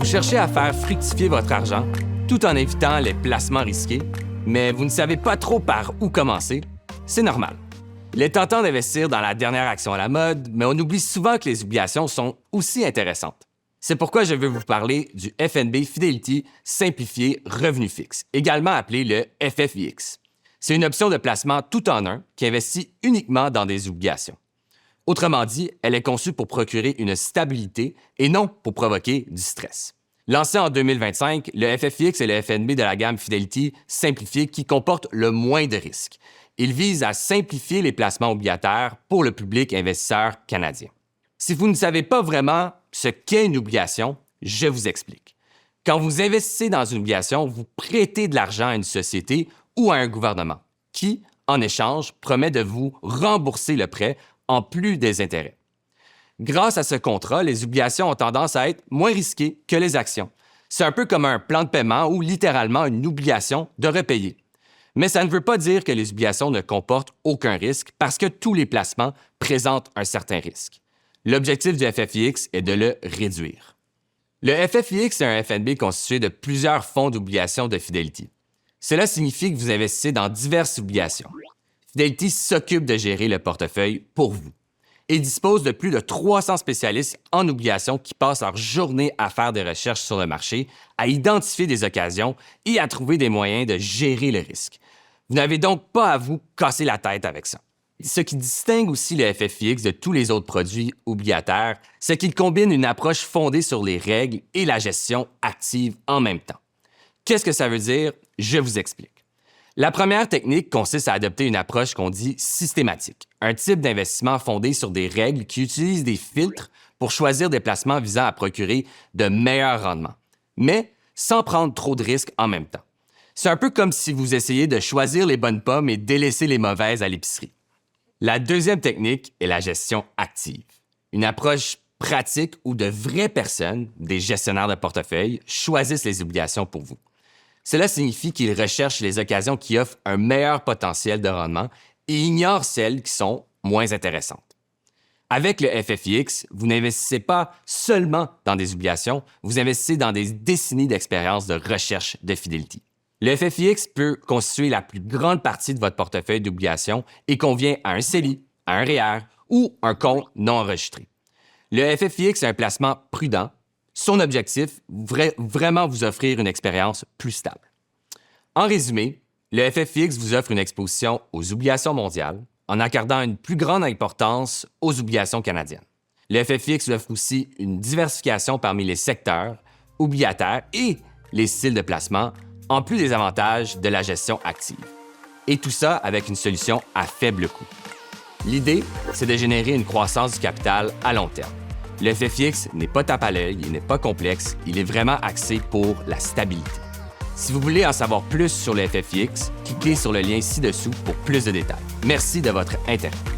cherchez à faire fructifier votre argent tout en évitant les placements risqués, mais vous ne savez pas trop par où commencer? C'est normal. Il est tentant d'investir dans la dernière action à la mode, mais on oublie souvent que les obligations sont aussi intéressantes. C'est pourquoi je veux vous parler du FNB Fidelity Simplifié Revenu Fixe, également appelé le FFIX. C'est une option de placement tout en un qui investit uniquement dans des obligations. Autrement dit, elle est conçue pour procurer une stabilité et non pour provoquer du stress. Lancé en 2025, le FFIX est le FNB de la gamme Fidelity Simplifié qui comporte le moins de risques. Il vise à simplifier les placements obligataires pour le public investisseur canadien. Si vous ne savez pas vraiment ce qu'est une obligation, je vous explique. Quand vous investissez dans une obligation, vous prêtez de l'argent à une société ou à un gouvernement qui, en échange, promet de vous rembourser le prêt en plus des intérêts. Grâce à ce contrat, les obligations ont tendance à être moins risquées que les actions. C'est un peu comme un plan de paiement ou littéralement une obligation de repayer. Mais ça ne veut pas dire que les obligations ne comportent aucun risque parce que tous les placements présentent un certain risque. L'objectif du FFIX est de le réduire. Le FFIX est un FNB constitué de plusieurs fonds d'obligations de Fidelity. Cela signifie que vous investissez dans diverses obligations. Fidelity s'occupe de gérer le portefeuille pour vous et dispose de plus de 300 spécialistes en obligations qui passent leur journée à faire des recherches sur le marché, à identifier des occasions et à trouver des moyens de gérer le risque. Vous n'avez donc pas à vous casser la tête avec ça. Ce qui distingue aussi le FFIX de tous les autres produits obligataires, c'est qu'il combine une approche fondée sur les règles et la gestion active en même temps. Qu'est-ce que ça veut dire? Je vous explique. La première technique consiste à adopter une approche qu'on dit systématique, un type d'investissement fondé sur des règles qui utilisent des filtres pour choisir des placements visant à procurer de meilleurs rendements, mais sans prendre trop de risques en même temps. C'est un peu comme si vous essayez de choisir les bonnes pommes et délaisser les mauvaises à l'épicerie. La deuxième technique est la gestion active, une approche pratique où de vraies personnes, des gestionnaires de portefeuille, choisissent les obligations pour vous. Cela signifie qu'ils recherchent les occasions qui offrent un meilleur potentiel de rendement et ignorent celles qui sont moins intéressantes. Avec le FFIX, vous n'investissez pas seulement dans des obligations, vous investissez dans des décennies d'expérience de recherche de Fidelity. Le FFIX peut constituer la plus grande partie de votre portefeuille d'obligations et convient à un CELI, à un REER ou un compte non enregistré. Le FFIX est un placement prudent. Son objectif, vraiment vous offrir une expérience plus stable. En résumé, le FFIX vous offre une exposition aux obligations mondiales en accordant une plus grande importance aux obligations canadiennes. Le FFIX offre aussi une diversification parmi les secteurs, obligataires et les styles de placement, en plus des avantages de la gestion active. Et tout ça avec une solution à faible coût. L'idée, c'est de générer une croissance du capital à long terme. Le FFIX n'est pas tape à l'œil, il n'est pas complexe, il est vraiment axé pour la stabilité. Si vous voulez en savoir plus sur le FFIX, cliquez sur le lien ci-dessous pour plus de détails. Merci de votre intérêt.